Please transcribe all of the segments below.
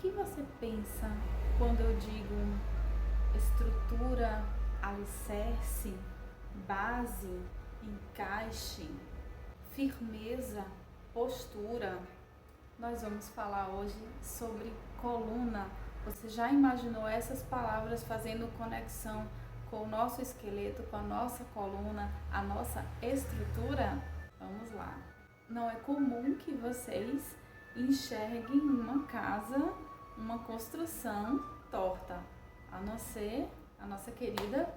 que você pensa quando eu digo estrutura, alicerce, base, encaixe, firmeza, postura? Nós vamos falar hoje sobre coluna. Você já imaginou essas palavras fazendo conexão com o nosso esqueleto, com a nossa coluna, a nossa estrutura? Vamos lá. Não é comum que vocês enxerguem uma casa, uma construção torta, a não ser a nossa querida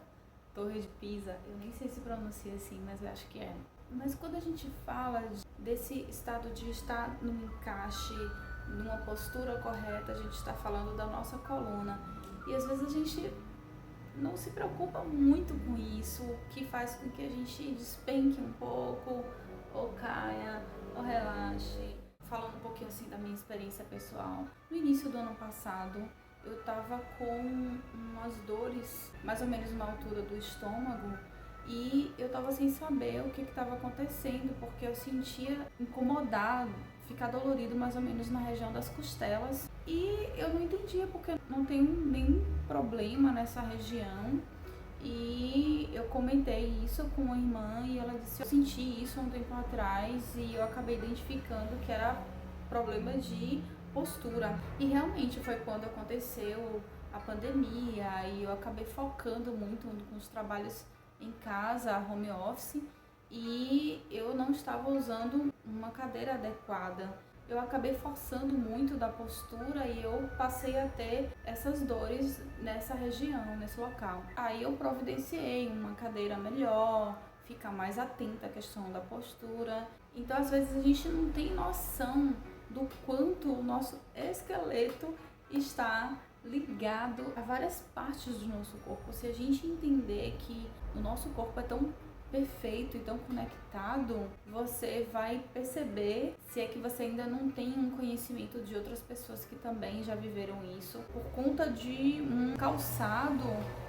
Torre de Pisa. Eu nem sei se pronuncia assim, mas eu acho que é. Mas quando a gente fala desse estado de estar no encaixe, numa postura correta, a gente está falando da nossa coluna. E às vezes a gente não se preocupa muito com isso, o que faz com que a gente despenque um pouco, ou caia, ou relaxe. Falando um pouquinho assim da minha experiência pessoal. No início do ano passado, eu tava com umas dores, mais ou menos na altura do estômago, e eu tava sem saber o que estava acontecendo, porque eu sentia incomodado, ficar dolorido mais ou menos na região das costelas, e eu não entendia porque não tenho nenhum problema nessa região. E eu comentei isso com uma irmã e ela disse: eu senti isso um tempo atrás e eu acabei identificando que era problema de postura. E realmente foi quando aconteceu a pandemia e eu acabei focando muito nos trabalhos em casa, home office, e eu não estava usando uma cadeira adequada. Eu acabei forçando muito da postura e eu passei a ter essas dores nessa região, nesse local. Aí eu providenciei uma cadeira melhor, ficar mais atenta à questão da postura. Então às vezes a gente não tem noção do quanto o nosso esqueleto está ligado a várias partes do nosso corpo. Se a gente entender que o nosso corpo é tão perfeito e tão conectado, você vai perceber, se é que você ainda não tem um conhecimento de outras pessoas que também já viveram isso, por conta de um calçado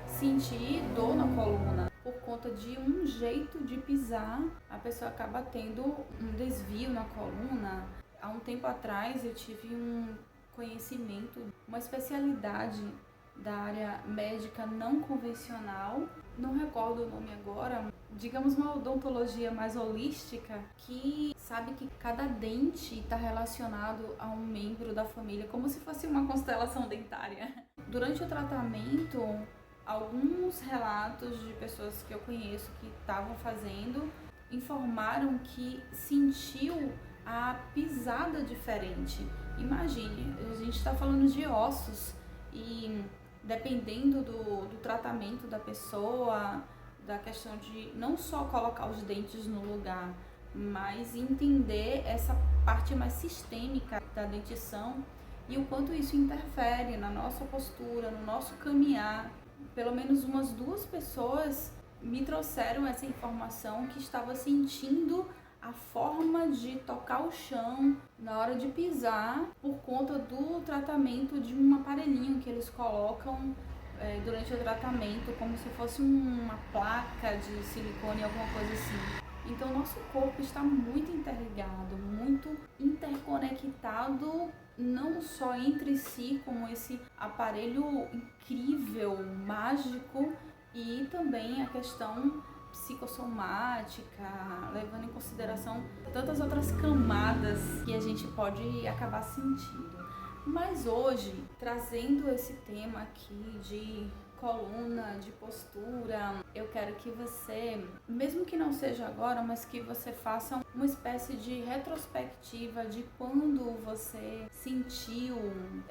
sentir dor na coluna, por conta de um jeito de pisar, a pessoa acaba tendo um desvio na coluna. Há um tempo atrás eu tive um conhecimento, uma especialidade da área médica não convencional, não recordo o nome agora, digamos uma odontologia mais holística, que sabe que cada dente está relacionado a um membro da família, como se fosse uma constelação dentária. Durante o tratamento, alguns relatos de pessoas que eu conheço que estavam fazendo informaram que sentiu a pisada diferente. Imagine, a gente está falando de ossos e dependendo do tratamento da pessoa, da questão de não só colocar os dentes no lugar, mas entender essa parte mais sistêmica da dentição e o quanto isso interfere na nossa postura, no nosso caminhar. Pelo menos umas 2 pessoas me trouxeram essa informação que estava sentindo a forma de tocar o chão na hora de pisar por conta do tratamento de um aparelhinho que eles colocam durante o tratamento, como se fosse uma placa de silicone, alguma coisa assim. Então, nosso corpo está muito interligado, muito interconectado, não só entre si, como esse aparelho incrível, mágico, e também a questão psicossomática, levando em consideração tantas outras camadas que a gente pode acabar sentindo. Mas hoje, trazendo esse tema aqui de coluna, de postura, eu quero que você, mesmo que não seja agora, mas que você faça uma espécie de retrospectiva de quando você sentiu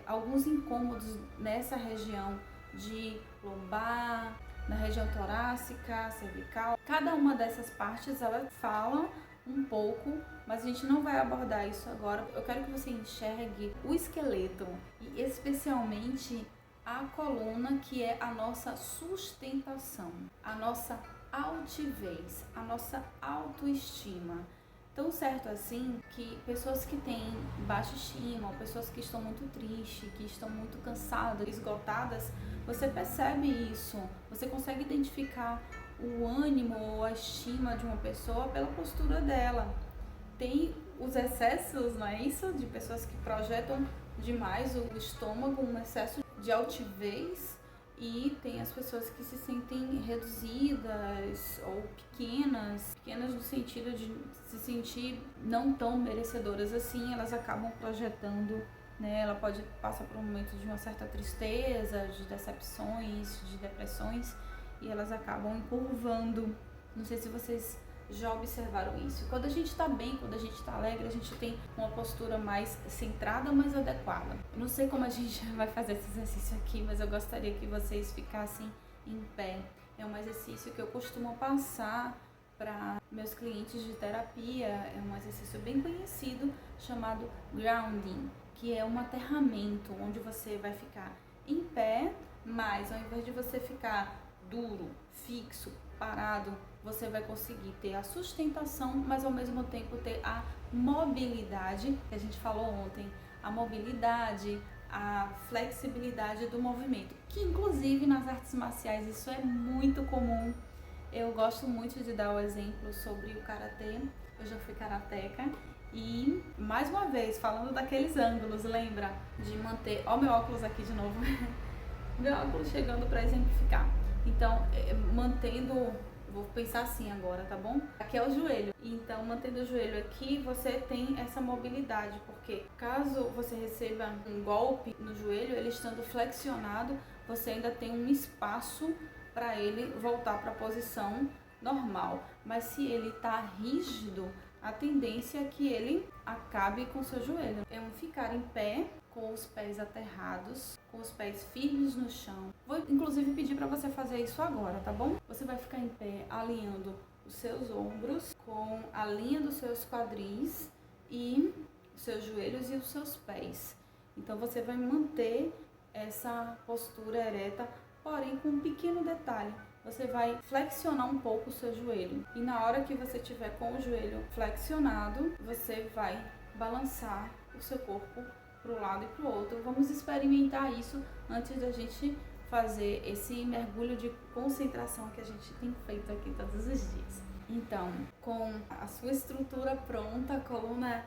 alguns incômodos nessa região de lombar, na região torácica, cervical. Cada uma dessas partes, ela fala um pouco, mas a gente não vai abordar isso agora. Eu quero que você enxergue o esqueleto e especialmente a coluna, que é a nossa sustentação, a nossa altivez, a nossa autoestima. Tão certo assim que pessoas que têm baixa estima, ou pessoas que estão muito tristes, que estão muito cansadas, esgotadas, você percebe isso, você consegue identificar o ânimo ou a estima de uma pessoa pela postura dela. Tem os excessos, não é isso? De pessoas que projetam demais o estômago, um excesso de altivez, e tem as pessoas que se sentem reduzidas ou pequenas no sentido de se sentir não tão merecedoras assim. Elas acabam projetando, né? Ela pode passar por um momento de uma certa tristeza, de decepções, de depressões, e elas acabam encurvando. Não sei se vocês já observaram isso. Quando a gente tá bem, quando a gente tá alegre, a gente tem uma postura mais centrada, mais adequada. Eu não sei como a gente vai fazer esse exercício aqui, mas eu gostaria que vocês ficassem em pé. É um exercício que eu costumo passar para meus clientes de terapia. É um exercício bem conhecido chamado grounding, que é um aterramento, onde você vai ficar em pé, mas ao invés de você ficar duro, fixo, parado, você vai conseguir ter a sustentação, mas ao mesmo tempo ter a mobilidade, que a gente falou ontem, a mobilidade, a flexibilidade do movimento, que inclusive nas artes marciais isso é muito comum. Eu gosto muito de dar o exemplo sobre o karatê. Eu já fui karateca e, mais uma vez, falando daqueles ângulos, lembra de manter... Ó, meu óculos aqui de novo. Meu óculos chegando para exemplificar. Então, mantendo... Vou pensar assim agora, tá bom? Aqui é o joelho. Então, mantendo o joelho aqui, você tem essa mobilidade, porque caso você receba um golpe no joelho, ele estando flexionado, você ainda tem um espaço para ele voltar para a posição normal. Mas se ele tá rígido, a tendência é que ele acabe com o seu joelho. É um ficar em pé, com os pés aterrados, com os pés firmes no chão. Vou inclusive pedir para você fazer isso agora, tá bom? Você vai ficar em pé alinhando os seus ombros com a linha dos seus quadris e os seus joelhos e os seus pés. Então você vai manter essa postura ereta, porém com um pequeno detalhe. Você vai flexionar um pouco o seu joelho. E na hora que você tiver com o joelho flexionado, você vai balançar o seu corpo para um lado e para o outro. Vamos experimentar isso antes da gente fazer esse mergulho de concentração que a gente tem feito aqui todos os dias. Então, com a sua estrutura pronta, coluna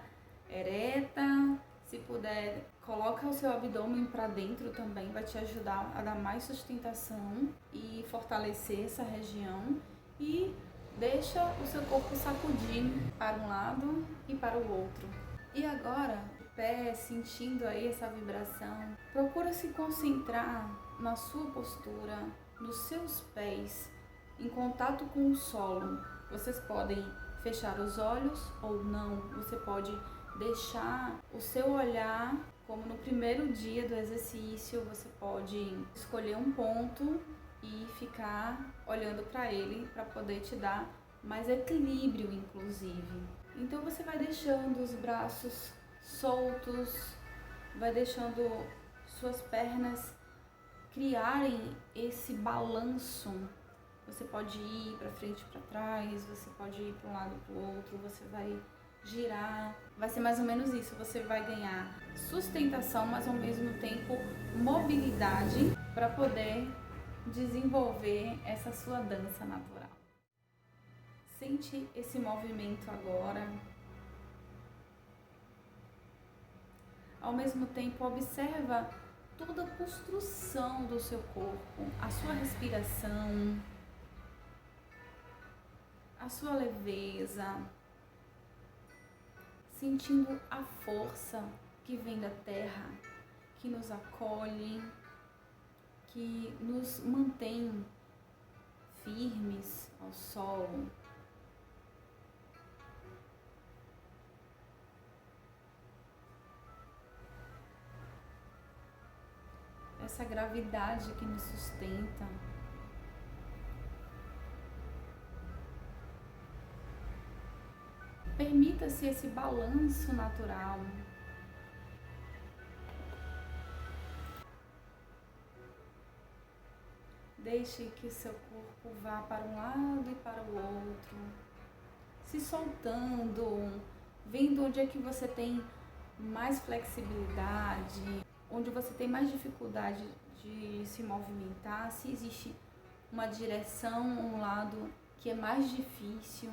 ereta, se puder, coloca o seu abdômen para dentro também, vai te ajudar a dar mais sustentação e fortalecer essa região, e deixa o seu corpo sacudir para um lado e para o outro. E agora, pé, sentindo aí essa vibração, procura se concentrar na sua postura, nos seus pés, em contato com o solo. Vocês podem fechar os olhos ou não, você pode deixar o seu olhar, como no primeiro dia do exercício, você pode escolher um ponto e ficar olhando para ele, para poder te dar mais equilíbrio, inclusive. Então você vai deixando os braços soltos, vai deixando suas pernas criarem esse balanço. Você pode ir para frente e para trás, você pode ir para um lado e para o outro, você vai girar. Vai ser mais ou menos isso, você vai ganhar sustentação, mas ao mesmo tempo mobilidade para poder desenvolver essa sua dança natural. Sente esse movimento agora. Ao mesmo tempo, observa toda a construção do seu corpo, a sua respiração, a sua leveza, sentindo a força que vem da terra, que nos acolhe, que nos mantém firmes ao solo. Essa gravidade que nos sustenta. Permita-se esse balanço natural. Deixe que o seu corpo vá para um lado e para o outro, se soltando, vendo onde é que você tem mais flexibilidade, onde você tem mais dificuldade de se movimentar, se existe uma direção, um lado que é mais difícil.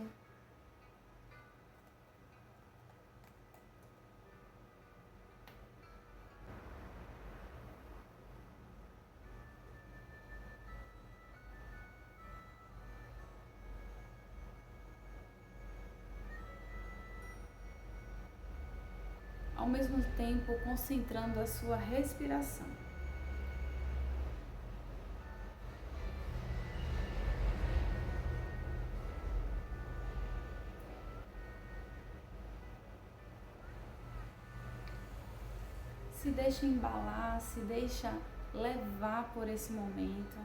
ao mesmo tempo concentrando a sua respiração. Se deixa embalar, se deixa levar por esse momento.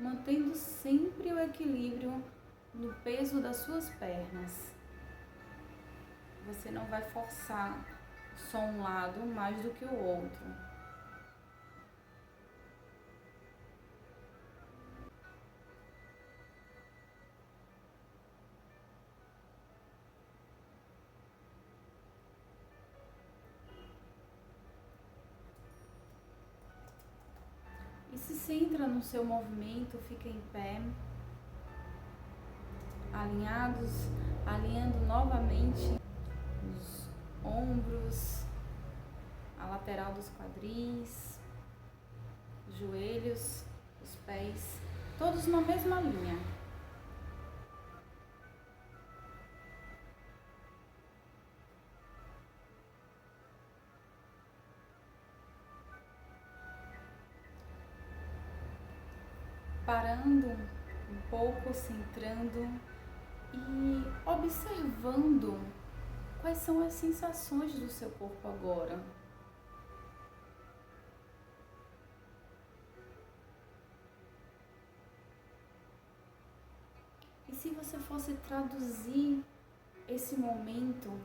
Mantendo sempre o equilíbrio no peso das suas pernas. Você não vai forçar só um lado mais do que o outro. E se centra no seu movimento, fica em pé, alinhando novamente os ombros, a lateral dos quadris, os joelhos, os pés, todos na mesma linha. Parando um pouco, centrando e observando quais são as sensações do seu corpo agora. E se você fosse traduzir esse momento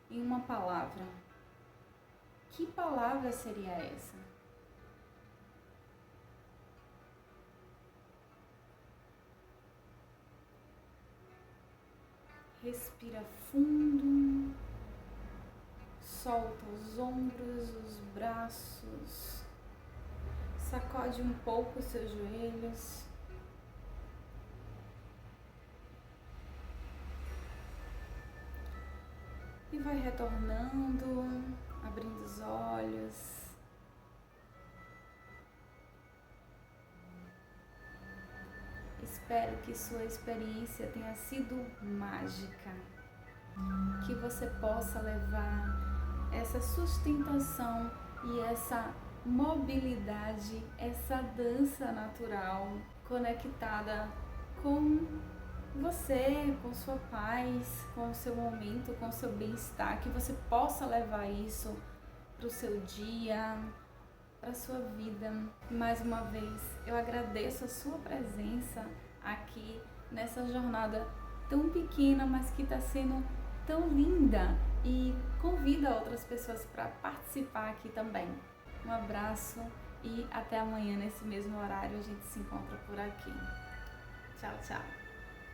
em uma palavra, que palavra seria essa? Respira fundo, solta os ombros, os braços, sacode um pouco os seus joelhos. E vai retornando, abrindo os olhos. Espero que sua experiência tenha sido mágica, que você possa levar essa sustentação e essa mobilidade, essa dança natural conectada com você, com sua paz, com o seu momento, com o seu bem-estar, que você possa levar isso para o seu dia, para a sua vida. Mais uma vez, eu agradeço a sua presença aqui nessa jornada tão pequena, mas que está sendo tão linda, e convido outras pessoas para participar aqui também. Um abraço e até amanhã nesse mesmo horário a gente se encontra por aqui. Tchau, tchau.